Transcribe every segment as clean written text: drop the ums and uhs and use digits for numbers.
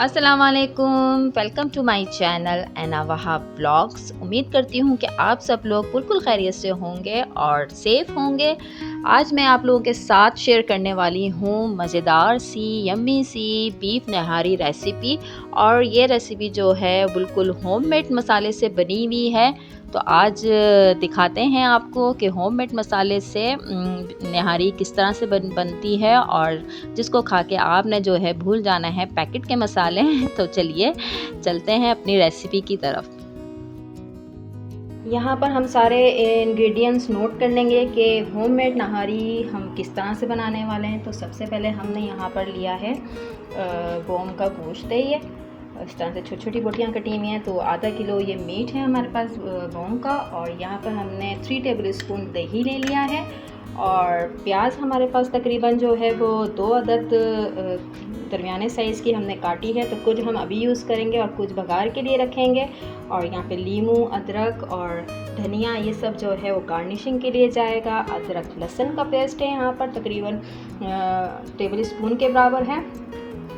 अस्सलाम वालेकुम, welcome to my channel Ana Wahab vlogs. उम्मीद करती हूँ कि आप सब लोग बिल्कुल खैरियत से होंगे और सेफ़ होंगे। आज मैं आप लोगों के साथ शेयर करने वाली हूँ मज़ेदार सी यम्मी सी बीफ नहारी रेसिपी। और ये रेसिपी जो है बिल्कुल होममेड मसाले से बनी हुई है। तो आज दिखाते हैं आपको कि होममेड मसाले से नहारी किस तरह से बनती है, और जिसको खा के आपने जो है भूल जाना है पैकेट के मसाले। तो चलिए चलते हैं अपनी रेसिपी की तरफ। यहाँ पर हम सारे इंग्रेडिएंट्स नोट कर लेंगे कि होममेड नहारी हम किस तरह से बनाने वाले हैं। तो सबसे पहले हमने यहाँ पर लिया है गोम का गोश्त है। ये इस तरह से छोटी छोटी बोटियाँ कटी हुई हैं। तो आधा किलो ये मीट है हमारे पास गोम का। और यहाँ पर हमने 3 टेबल स्पून दही ले लिया है। और प्याज हमारे पास तकरीबन जो है वो 2 अदद दरमियाने साइज़ की हमने काटी है। तो कुछ हम अभी यूज़ करेंगे और कुछ बघार के लिए रखेंगे। और यहाँ पे लीमू, अदरक और धनिया ये सब जो है वो गार्निशिंग के लिए जाएगा। अदरक लहसुन का पेस्ट है यहाँ पर तकरीबन टेबल स्पून के बराबर है।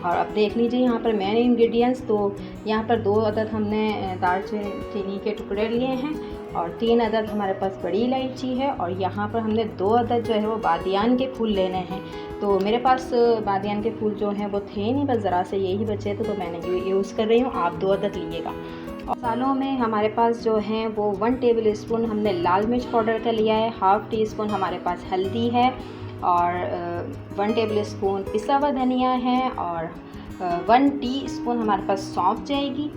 और अब देख लीजिए यहाँ पर मेन इंग्रेडिएंट्स। तो यहाँ पर 2 अदद हमने दालचीनी के टुकड़े लिए हैं और 3 अदद हमारे पास बड़ी इलायची है। और यहाँ पर हमने 2 अदद जो है वो बादियान के फूल लेने हैं। तो मेरे पास बादियान के फूल जो हैं वो थे नहीं, बस ज़रा से यही बचे थे, तो मैंने ये यूज़ कर रही हूँ। आप 2 अदद लीजिएगा। और मसालों में हमारे पास जो हैं वो 1 टेबल स्पून हमने लाल मिर्च पाउडर का लिया है, हाफ़ टी स्पून हमारे पास हल्दी है, और 1 टेबल स्पून पिसा हुआ धनिया है, और 1 टीस्पून हमारे पास सौंफ जाएगी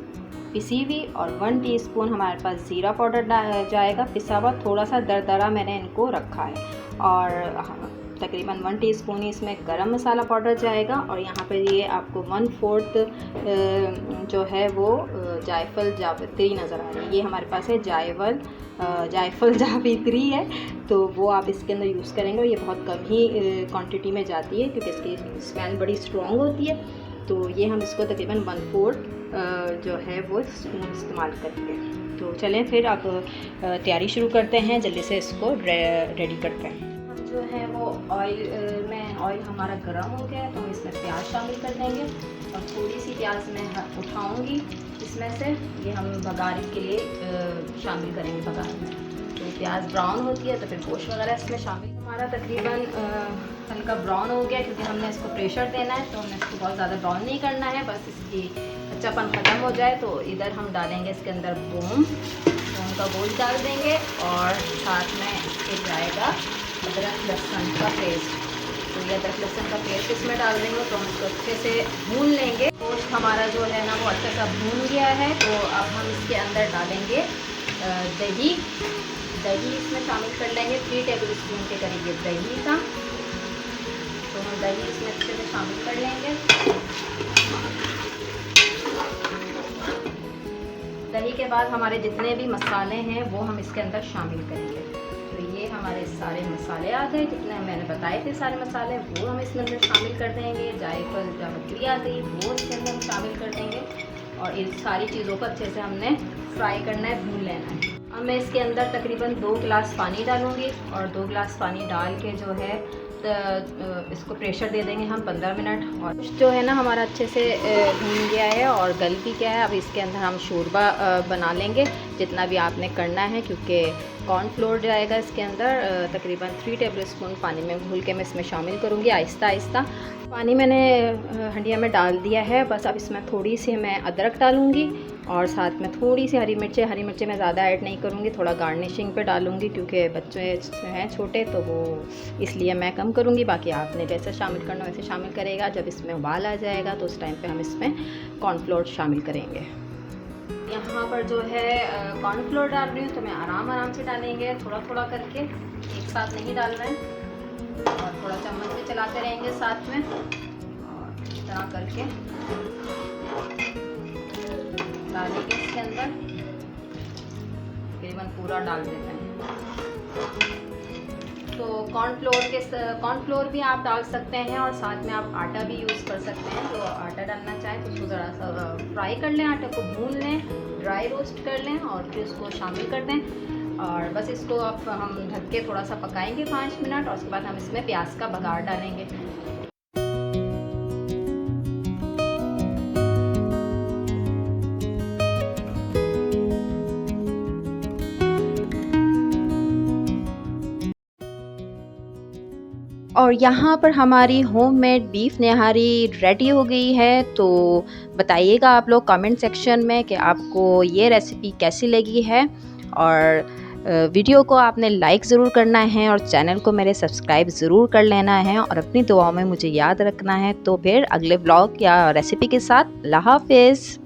पिसी हुई, और 1 टीस्पून हमारे पास ज़ीरा पाउडर जाएगा पिसा हुआ, थोड़ा सा दरदरा मैंने इनको रखा है। और तकरीबन 1 टीस्पून ही इसमें गरम मसाला पाउडर जाएगा। और यहाँ पर ये आपको 1/4 जो है वो जायफल जावित्री नज़र आ रही है। ये हमारे पास है जायफल जावित्री है, तो वो आप इसके अंदर यूज़ करेंगे। और ये बहुत कम ही क्वांटिटी में जाती है क्योंकि इसकी स्मेल बड़ी स्ट्रॉन्ग होती है। तो ये हम इसको तकरीबन 1/4 जो है वो स्पून इस्तेमाल करेंगे। तो चलें फिर आप तैयारी शुरू करते हैं, जल्दी से इसको रेडी करते हैं। जो है वो ऑयल हमारा गर्म हो गया है, तो हम इसमें प्याज शामिल कर देंगे। और थोड़ी सी प्याज मैं उठाऊंगी इसमें से, ये हम बघारी के लिए शामिल करेंगे बघार में। तो प्याज ब्राउन होती है तो फिर गोश्त वगैरह इसमें शामिल। हमारा तकरीबन हल्का ब्राउन हो गया क्योंकि हमने इसको प्रेशर देना है, तो हमें इसको बहुत ज़्यादा ब्राउन नहीं करना है, बस इसकी कच्चापन ख़त्म हो जाए। तो इधर हम डालेंगे इसके अंदर बोम का गोश्त डाल देंगे, और साथ में इसके जाएगा अदरक लहसुन का पेस्ट। तो ये अदरक लहसुन का पेस्ट इसमें डाल देंगे, तो हम इसको अच्छे से भून लेंगे। गोश्त हमारा जो है ना वो अच्छे से भून गया है। तो अब हम इसके अंदर डालेंगे दही इसमें शामिल कर लेंगे। 3 टेबल स्पून के करीब ये दही था, तो हम दही इसमें अच्छे से शामिल कर लेंगे। दही के बाद हमारे जितने भी मसाले हैं वो हम इसके अंदर शामिल करेंगे। तो ये हमारे सारे मसाले आ गए, जितने मैंने बताए थे सारे मसाले वो हम इसके अंदर शामिल कर देंगे। जायफल जावित्री आ गई वो इसके अंदर हम शामिल कर देंगे। और इन सारी चीज़ों को अच्छे से हमने फ्राई करना है, भून लेना है। अब मैं इसके अंदर तकरीबन 2 गिलास पानी डालूँगी, और 2 गिलास पानी डाल के जो है इसको प्रेशर दे देंगे हम 15 मिनट। और जो है ना हमारा अच्छे से भून गया है और गल भी गया है। अब इसके अंदर हम शोरबा बना लेंगे जितना भी आपने करना है, क्योंकि कॉर्नफ्लोर जाएगा इसके अंदर। तकरीबन 3 टेबल स्पून पानी में घोल के मैं इसमें शामिल करूँगी आहिस्ता आहिस्ता। पानी मैंने हंडिया में डाल दिया है। बस अब इसमें थोड़ी सी मैं अदरक डालूँगी, और साथ में थोड़ी सी हरी मिर्चें मैं ज़्यादा ऐड नहीं करूँगी, थोड़ा गार्निशिंग पे डालूँगी क्योंकि बच्चे हैं छोटे, तो वो इसलिए मैं कम करूँगी। बाकी आपने जैसे शामिल करना वैसे शामिल करेगा। जब इसमें उबाल आ जाएगा तो उस टाइम पे हम इसमें कॉर्नफ्लोर शामिल करेंगे। यहाँ पर जो है कॉर्नफ्लोर डाल रही हूँ, तो मैं आराम से डालेंगे, थोड़ा थोड़ा करके, एक साथ नहीं डाल रहे हैं। और थोड़ा चम्मच से चलाते रहेंगे साथ में, और इस तरह करके डालेंगे इसके अंदर। तकरीबन पूरा डाल देते हैं। तो कॉर्नफ्लोर भी आप डाल सकते हैं, और साथ में आप आटा भी यूज़ कर सकते हैं। तो आटा डालना चाहें तो उसको ज़रा सा फ्राई कर लें, आटे को भून लें, ड्राई रोस्ट कर लें, और फिर उसको शामिल कर दें। और बस इसको अब हम ढक के थोड़ा सा पकाएंगे 5 मिनट, और उसके बाद हम इसमें प्याज का बघार डालेंगे। और यहाँ पर हमारी होममेड बीफ निहारी रेडी हो गई है। तो बताइएगा आप लोग कमेंट सेक्शन में कि आपको ये रेसिपी कैसी लगी है, और वीडियो को आपने लाइक ज़रूर करना है और चैनल को मेरे सब्सक्राइब ज़रूर कर लेना है और अपनी दुआओं में मुझे याद रखना है। तो फिर अगले व्लॉग या रेसिपी के साथ अल्लाह हाफ़िज़।